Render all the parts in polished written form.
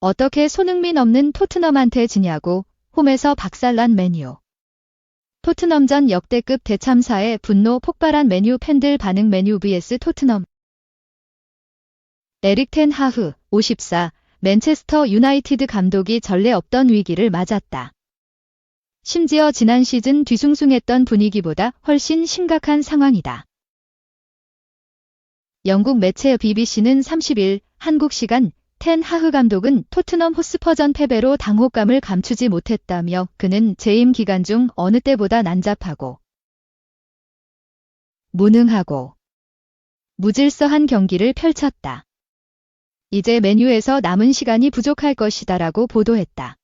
어떻게 손흥민 없는 토트넘한테 지냐고 홈에서 박살난 맨유. 토트넘전 역대급 대참사에 분노 폭발한 맨유 팬들 반응. 맨유 vs 토트넘. 에릭 텐 하흐 54 맨체스터 유나이티드 감독이 전례 없던 위기를 맞았다. 심지어 지난 시즌 뒤숭숭했던 분위기보다 훨씬 심각한 상황이다. 영국 매체 BBC는 30일 한국 시간 텐 하흐 감독은 토트넘 호스퍼전 패배로 당혹감을 감추지 못했다며 그는 재임 기간 중 어느 때보다 난잡하고 무능하고 무질서한 경기를 펼쳤다. 이제 맨유에서 남은 시간이 부족할 것이다라고 보도했다.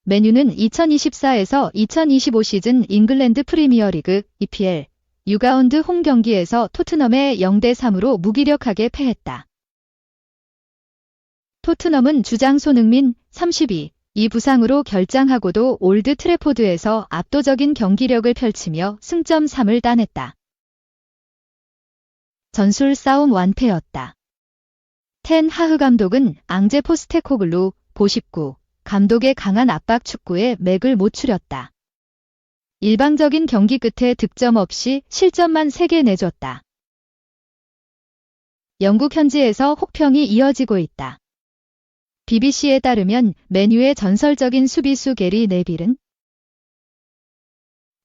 맨유는 2024에서 2025 시즌 잉글랜드 프리미어리그 EPL 6라운드 홈 경기에서 토트넘에 0대3으로 무기력하게 패했다. 토트넘은 주장 손흥민 32, 이 부상으로 결장하고도 올드 트래포드에서 압도적인 경기력을 펼치며 승점 3을 따냈다. 전술 싸움 완패였다. 텐 하흐 감독은 앙제 포스테코글루 59 감독의 강한 압박 축구에 맥을 못 추렸다. 일방적인 경기 끝에 득점 없이 실점만 3개 내줬다. 영국 현지에서 혹평이 이어지고 있다. BBC에 따르면 맨유의 전설적인 수비수 게리 네빌은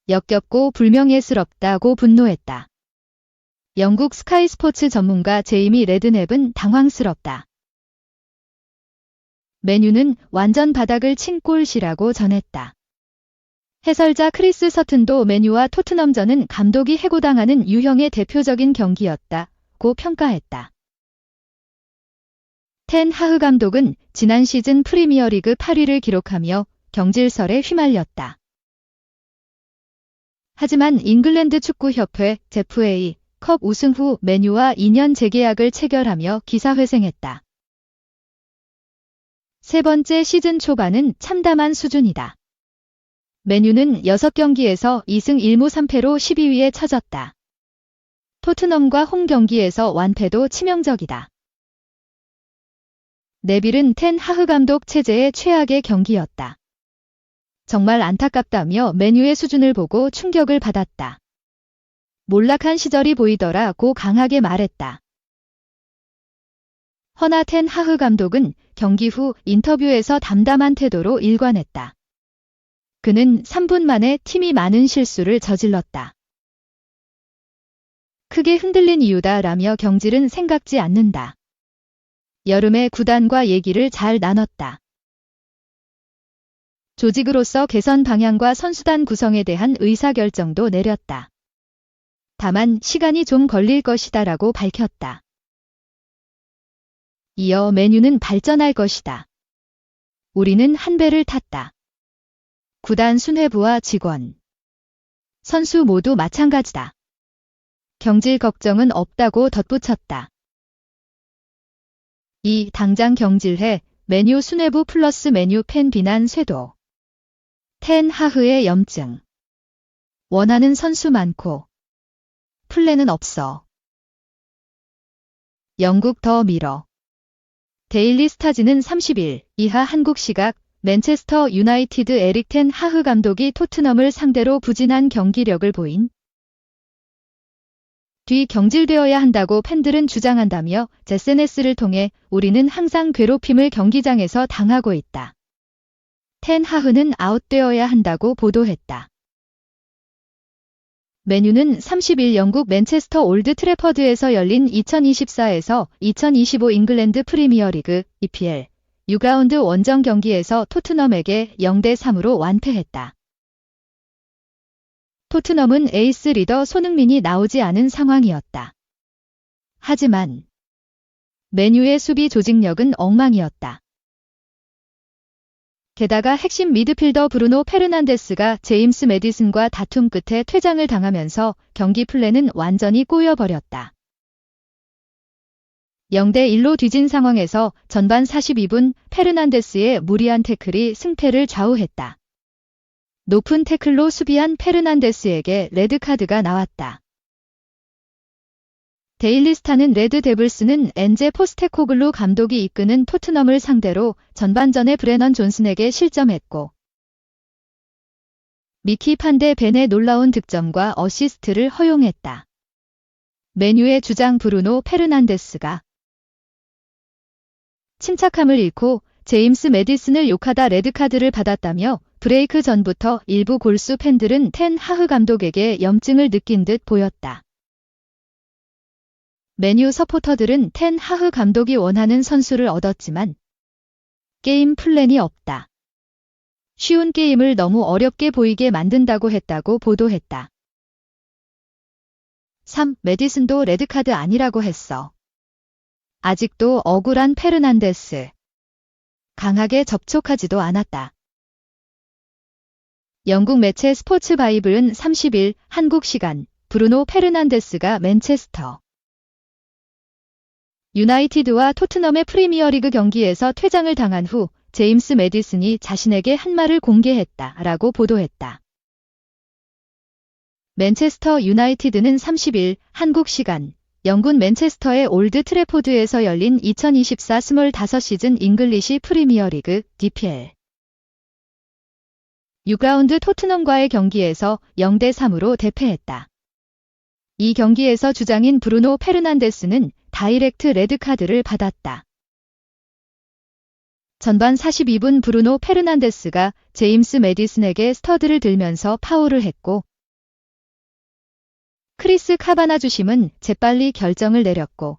역겹고 불명예스럽다고 분노했다. 영국 스카이 스포츠 전문가 제이미 레드냅은 당황스럽다. 맨유는 완전 바닥을 친 꼴시라고 전했다. 해설자 크리스 서튼도 맨유와 토트넘전은 감독이 해고당하는 유형의 대표적인 경기였다고 평가했다. 텐 하흐 감독은 지난 시즌 프리미어리그 8위를 기록하며 경질설에 휘말렸다. 하지만 잉글랜드 축구협회 FA 컵 우승 후 맨유와 2년 재계약을 체결하며 기사회생했다. 세 번째 시즌 초반은 참담한 수준이다. 맨유는 6경기에서 2승 1무 3패로 12위에 처졌다. 토트넘과 홈 경기에서 완패도 치명적이다. 네빌은 텐 하흐 감독 체제의 최악의 경기였다. 정말 안타깝다며 맨유의 수준을 보고 충격을 받았다. 몰락한 시절이 보이더라고 강하게 말했다. 허나 텐 하흐 감독은 경기 후 인터뷰에서 담담한 태도로 일관했다. 그는 3분 만에 팀이 많은 실수를 저질렀다. 크게 흔들린 이유다라며 경질은 생각지 않는다. 여름에 구단과 얘기를 잘 나눴다. 조직으로서 개선 방향과 선수단 구성에 대한 의사결정도 내렸다. 다만 시간이 좀 걸릴 것이다라고 밝혔다. 이어 맨유는 발전할 것이다. 우리는 한 배를 탔다. 구단 수뇌부와 직원, 선수 모두 마찬가지다. 경질 걱정은 없다고 덧붙였다. 이 당장 경질해 맨유 수뇌부 플러스 맨유 팬 비난 쇄도. 텐 하흐의 염증. 원하는 선수 많고 플랜은 없어. 영국 더 미러. 데일리 스타즈는 30일 이하 한국 시각 맨체스터 유나이티드 에릭 텐 하흐 감독이 토트넘을 상대로 부진한 경기력을 보인 뒤 경질되어야 한다고 팬들은 주장한다며 SNS를 통해 우리는 항상 괴롭힘을 경기장에서 당하고 있다. 텐 하흐는 아웃되어야 한다고 보도했다. 맨유는 30일 영국 맨체스터 올드 트래퍼드에서 열린 2024에서 2025 잉글랜드 프리미어리그 EPL 6라운드 원정 경기에서 토트넘에게 0대3으로 완패했다. 토트넘은 에이스 리더 손흥민이 나오지 않은 상황이었다. 하지만 맨유의 수비 조직력은 엉망이었다. 게다가 핵심 미드필더 브루노 페르난데스가 제임스 매디슨과 다툼 끝에 퇴장을 당하면서 경기 플랜은 완전히 꼬여버렸다. 0대1로 뒤진 상황에서 전반 42분 페르난데스의 무리한 태클이 승패를 좌우했다. 높은 태클로 수비한 페르난데스에게 레드카드가 나왔다. 데일리스타는 레드 데블스는 엔제 포스테코글루 감독이 이끄는 토트넘을 상대로 전반전에 브레넌 존슨에게 실점했고 미키 판데 벤의 놀라운 득점과 어시스트를 허용했다. 맨유의 주장 브루노 페르난데스가 침착함을 잃고 제임스 매디슨을 욕하다 레드카드를 받았다며 브레이크 전부터 일부 골수 팬들은 텐 하흐 감독에게 염증을 느낀 듯 보였다. 맨유 서포터들은 텐 하흐 감독이 원하는 선수를 얻었지만 게임 플랜이 없다. 쉬운 게임을 너무 어렵게 보이게 만든다고 했다고 보도했다. 3. 매디슨도 레드카드 아니라고 했어. 아직도 억울한 페르난데스. 강하게 접촉하지도 않았다. 영국 매체 스포츠 바이블은 30일 한국 시간 브루노 페르난데스가 맨체스터 유나이티드와 토트넘의 프리미어리그 경기에서 퇴장을 당한 후 제임스 매디슨이 자신에게 한 말을 공개했다라고 보도했다. 맨체스터 유나이티드는 30일 한국 시간 영국 맨체스터의 올드 트래포드에서 열린 2024-25 시즌 잉글리시 프리미어리그 DPL 6라운드 토트넘과의 경기에서 0대3으로 대패했다. 이 경기에서 주장인 브루노 페르난데스는 다이렉트 레드카드를 받았다. 전반 42분 브루노 페르난데스가 제임스 매디슨에게 스터드를 들면서 파울을 했고 크리스 카바나 주심은 재빨리 결정을 내렸고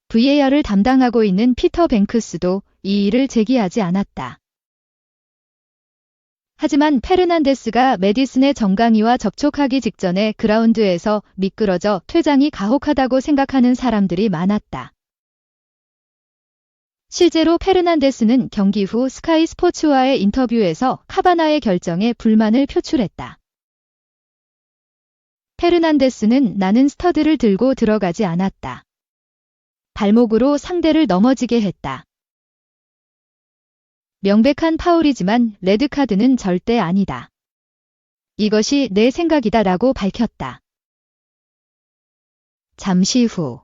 VAR을 담당하고 있는 피터 뱅크스도 이 일을 제기하지 않았다. 하지만 페르난데스가 매디슨의 정강이와 접촉하기 직전에 그라운드에서 미끄러져 퇴장이 가혹하다고 생각하는 사람들이 많았다. 실제로 페르난데스는 경기 후 스카이 스포츠와의 인터뷰에서 카바나의 결정에 불만을 표출했다. 페르난데스는 나는 스터드를 들고 들어가지 않았다. 발목으로 상대를 넘어지게 했다. 명백한 파울이지만 레드카드는 절대 아니다. 이것이 내 생각이다 라고 밝혔다. 잠시 후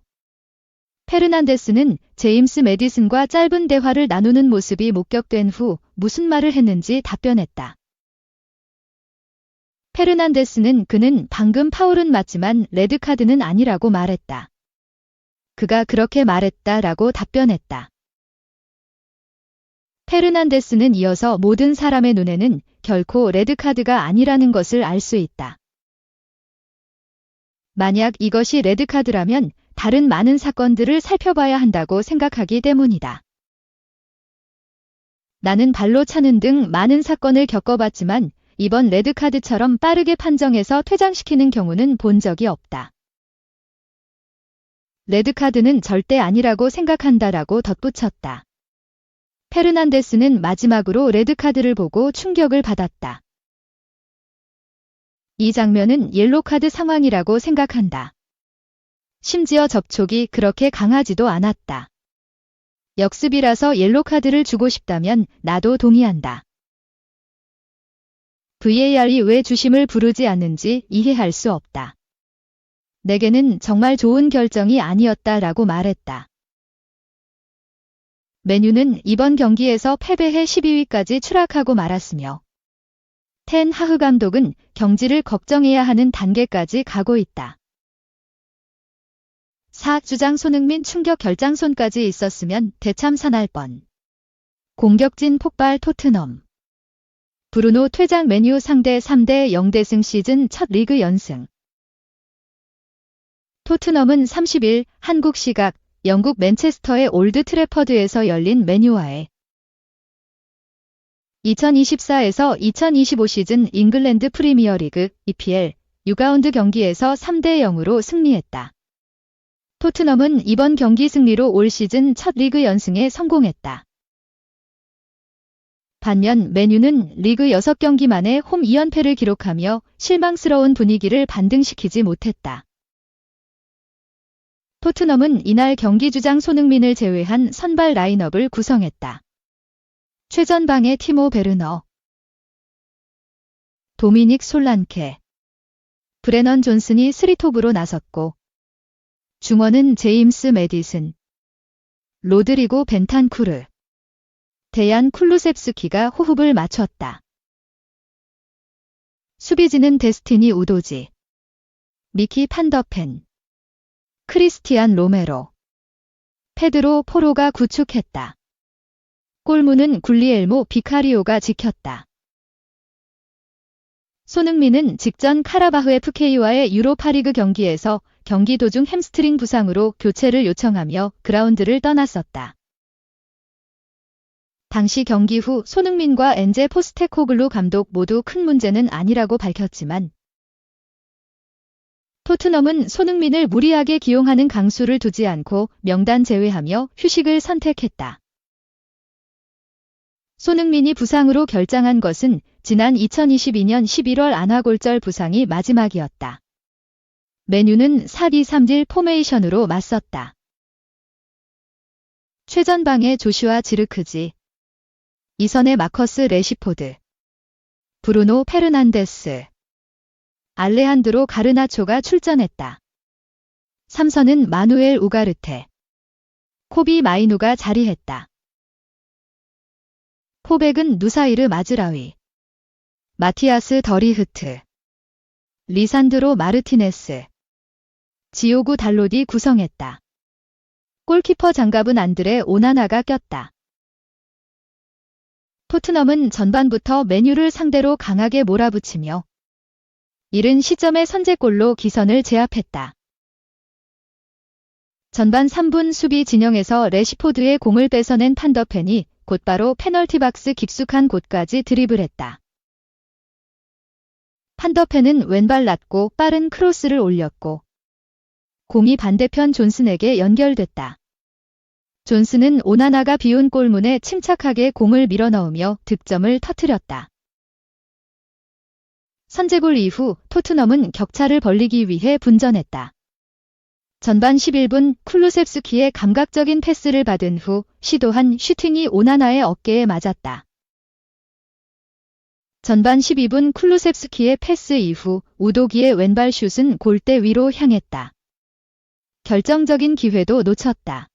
페르난데스는 제임스 매디슨과 짧은 대화를 나누는 모습이 목격된 후 무슨 말을 했는지 답변했다. 페르난데스는 그는 방금 파울은 맞지만 레드카드는 아니라고 말했다. 그가 그렇게 말했다라고 답변했다. 페르난데스는 이어서 모든 사람의 눈에는 결코 레드카드가 아니라는 것을 알 수 있다. 만약 이것이 레드카드라면 다른 많은 사건들을 살펴봐야 한다고 생각하기 때문이다. 나는 발로 차는 등 많은 사건을 겪어봤지만 이번 레드카드처럼 빠르게 판정해서 퇴장시키는 경우는 본 적이 없다. 레드카드는 절대 아니라고 생각한다라고 덧붙였다. 페르난데스는 마지막으로 레드카드를 보고 충격을 받았다. 이 장면은 옐로카드 상황이라고 생각한다. 심지어 접촉이 그렇게 강하지도 않았다. 역습이라서 옐로카드를 주고 싶다면 나도 동의한다. VAR이 왜 주심을 부르지 않는지 이해할 수 없다. 내게는 정말 좋은 결정이 아니었다라고 말했다. 맨유는 이번 경기에서 패배해 12위까지 추락하고 말았으며 텐 하흐 감독은 경질을 걱정해야 하는 단계까지 가고 있다. 4. 주장 손흥민 충격 결장손까지 있었으면 대참사날 뻔. 공격진 폭발 토트넘. 브루노 퇴장 맨유 상대 3대 0대승 시즌 첫 리그 연승. 토트넘은 30일 한국 시각 영국 맨체스터의 올드 트래퍼드에서 열린 맨유와의 2024에서 2025 시즌 잉글랜드 프리미어리그 EPL 6라운드 경기에서 3대 0으로 승리했다. 토트넘은 이번 경기 승리로 올 시즌 첫 리그 연승에 성공했다. 반면 맨유는 리그 6경기 만에 홈 2연패를 기록하며 실망스러운 분위기를 반등시키지 못했다. 토트넘은 이날 경기 주장 손흥민을 제외한 선발 라인업을 구성했다. 최전방에 티모 베르너, 도미닉 솔란케, 브레넌 존슨이 3톱으로 나섰고 중원은 제임스 메디슨, 로드리고 벤탄쿠르, 데얀 쿨루셉스키가 호흡을 맞췄다. 수비진은 데스티니 우도지, 미키 판더펜, 크리스티안 로메로, 페드로 포로가 구축했다. 골문은 굴리엘모 비카리오가 지켰다. 손흥민은 직전 카라바흐 FK와의 유로파리그 경기에서 경기 도중 햄스트링 부상으로 교체를 요청하며 그라운드를 떠났었다. 당시 경기 후 손흥민과 엔제 포스테코글루 감독 모두 큰 문제는 아니라고 밝혔지만 토트넘은 손흥민을 무리하게 기용하는 강수를 두지 않고 명단 제외하며 휴식을 선택했다. 손흥민이 부상으로 결장한 것은 지난 2022년 11월 안화골절 부상이 마지막이었다. 맨유는 4-2-3-1 포메이션으로 맞섰다. 최전방에 조슈아 지르크지, 이선에 마커스 레시포드, 브루노 페르난데스, 알레한드로 가르나초가 출전했다. 3선은 마누엘 우가르테, 코비 마이누가 자리했다. 포백은 누사이르 마즈라위, 마티아스 더리흐트, 리산드로 마르티네스, 지오구 달로디 구성했다. 골키퍼 장갑은 안드레 오나나가 꼈다. 토트넘은 전반부터 맨유를 상대로 강하게 몰아붙이며 이른 시점에 선제골로 기선을 제압했다. 전반 3분 수비 진영에서 레시포드의 공을 뺏어낸 판더펜이 곧바로 페널티 박스 깊숙한 곳까지 드리블했다. 판더펜은 왼발 낮고 빠른 크로스를 올렸고 공이 반대편 존슨에게 연결됐다. 존슨은 오나나가 비운 골문에 침착하게 공을 밀어넣으며 득점을 터뜨렸다. 선제골 이후 토트넘은 격차를 벌리기 위해 분전했다. 전반 11분 쿨루셉스키의 감각적인 패스를 받은 후 시도한 슈팅이 오나나의 어깨에 맞았다. 전반 12분 쿨루셉스키의 패스 이후 우도기의 왼발 슛은 골대 위로 향했다. 결정적인 기회도 놓쳤다.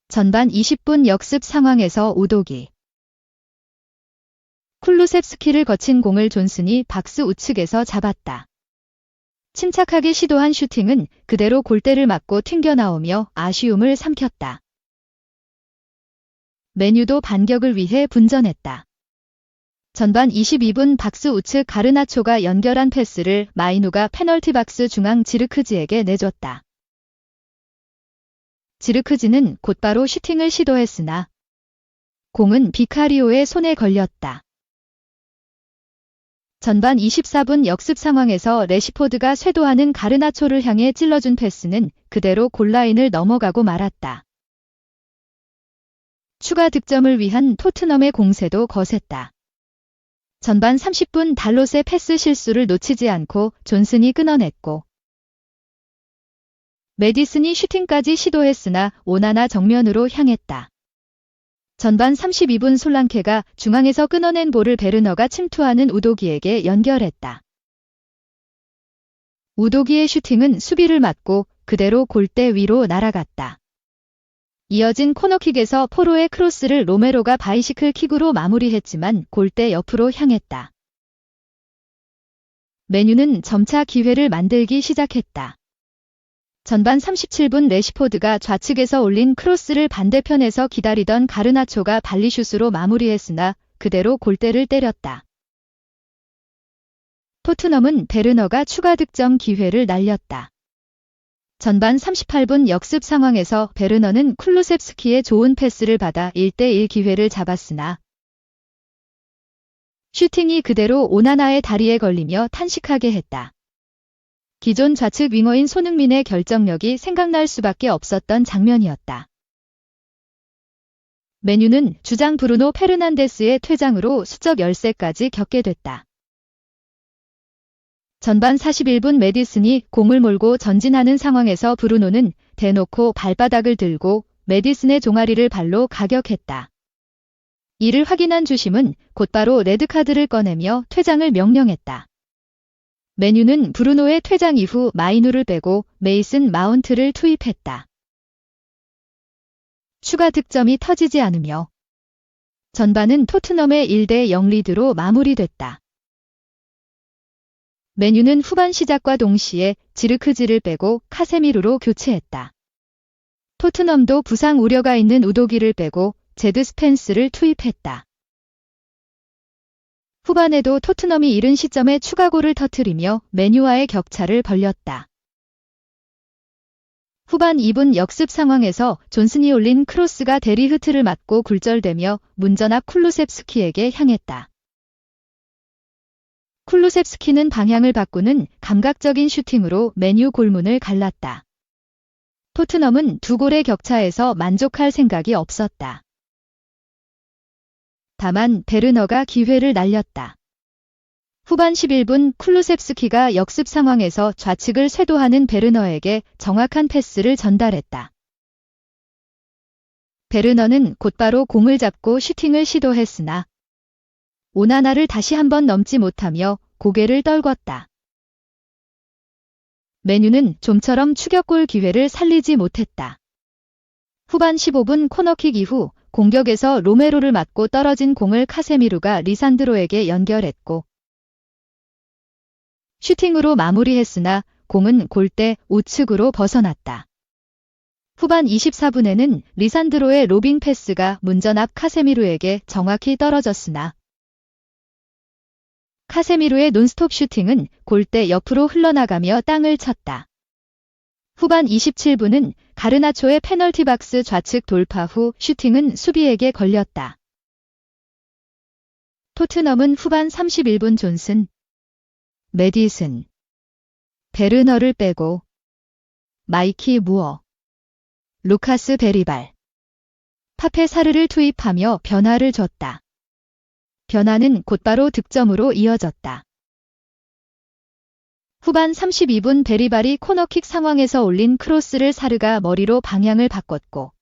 전반 20분 역습 상황에서 우도기. 쿨루셉스키를 거친 공을 존슨이 박스 우측에서 잡았다. 침착하게 시도한 슈팅은 그대로 골대를 맞고 튕겨나오며 아쉬움을 삼켰다. 맨유도 반격을 위해 분전했다. 전반 22분 박스 우측 가르나초가 연결한 패스를 마이누가 페널티 박스 중앙 지르크지에게 내줬다. 지르크지는 곧바로 슈팅을 시도했으나 공은 비카리오의 손에 걸렸다. 전반 24분 역습 상황에서 레시포드가 쇄도하는 가르나초를 향해 찔러준 패스는 그대로 골라인을 넘어가고 말았다. 추가 득점을 위한 토트넘의 공세도 거셌다. 전반 30분 달롯의 패스 실수를 놓치지 않고 존슨이 끊어냈고 메디슨이 슈팅까지 시도했으나 오나나 정면으로 향했다. 전반 32분 솔랑케가 중앙에서 끊어낸 볼을 베르너가 침투하는 우도기에게 연결했다. 우도기의 슈팅은 수비를 맞고 그대로 골대 위로 날아갔다. 이어진 코너킥에서 포로의 크로스를 로메로가 바이시클 킥으로 마무리했지만 골대 옆으로 향했다. 맨유는 점차 기회를 만들기 시작했다. 전반 37분 레시포드가 좌측에서 올린 크로스를 반대편에서 기다리던 가르나초가 발리슛으로 마무리했으나 그대로 골대를 때렸다. 토트넘은 베르너가 추가 득점 기회를 날렸다. 전반 38분 역습 상황에서 베르너는 쿨루셉스키의 좋은 패스를 받아 1대1 기회를 잡았으나 슈팅이 그대로 오나나의 다리에 걸리며 탄식하게 했다. 기존 좌측 윙어인 손흥민의 결정력이 생각날 수밖에 없었던 장면이었다. 맨유는 주장 브루노 페르난데스의 퇴장으로 수적 열세까지 겪게 됐다. 전반 41분 메디슨이 공을 몰고 전진하는 상황에서 브루노는 대놓고 발바닥을 들고 메디슨의 종아리를 발로 가격했다. 이를 확인한 주심은 곧바로 레드카드를 꺼내며 퇴장을 명령했다. 메뉴는 브루노의 퇴장 이후 마이누를 빼고 메이슨 마운트를 투입했다. 추가 득점이 터지지 않으며 전반은 토트넘의 1대0 리드로 마무리됐다. 메뉴는 후반 시작과 동시에 지르크지를 빼고 카세미루로 교체했다. 토트넘도 부상 우려가 있는 우도기를 빼고 제드 스펜스를 투입했다. 후반에도 토트넘이 이른 시점에 추가골을 터뜨리며 메뉴와의 격차를 벌렸다. 후반 2분 역습 상황에서 존슨이 올린 크로스가 데리 흐트를 맞고 굴절되며 문전 앞 쿨루셉스키에게 향했다. 쿨루셉스키는 방향을 바꾸는 감각적인 슈팅으로 메뉴 골문을 갈랐다. 토트넘은 2골의 격차에서 만족할 생각이 없었다. 다만 베르너가 기회를 날렸다. 후반 11분 쿨루셉스키가 역습 상황에서 좌측을 쇄도하는 베르너에게 정확한 패스를 전달했다. 베르너는 곧바로 공을 잡고 슈팅을 시도했으나 오나나를 다시 한번 넘지 못하며 고개를 떨궜다. 메뉴는 좀처럼 추격골 기회를 살리지 못했다. 후반 15분 코너킥 이후 공격에서 로메로를 맞고 떨어진 공을 카세미루가 리산드로에게 연결했고 슈팅으로 마무리했으나 공은 골대 우측으로 벗어났다. 후반 24분에는 리산드로의 로빙 패스가 문전 앞 카세미루에게 정확히 떨어졌으나 카세미루의 논스톱 슈팅은 골대 옆으로 흘러나가며 땅을 쳤다. 후반 27분은 가르나초의 페널티 박스 좌측 돌파 후 슈팅은 수비에게 걸렸다. 토트넘은 후반 31분 존슨, 메디슨, 베르너를 빼고 마이키 무어, 루카스 베리발, 파페 사르를 투입하며 변화를 줬다. 변화는 곧바로 득점으로 이어졌다. 후반 32분 베리발이 코너킥 상황에서 올린 크로스를 사르가 머리로 방향을 바꿨고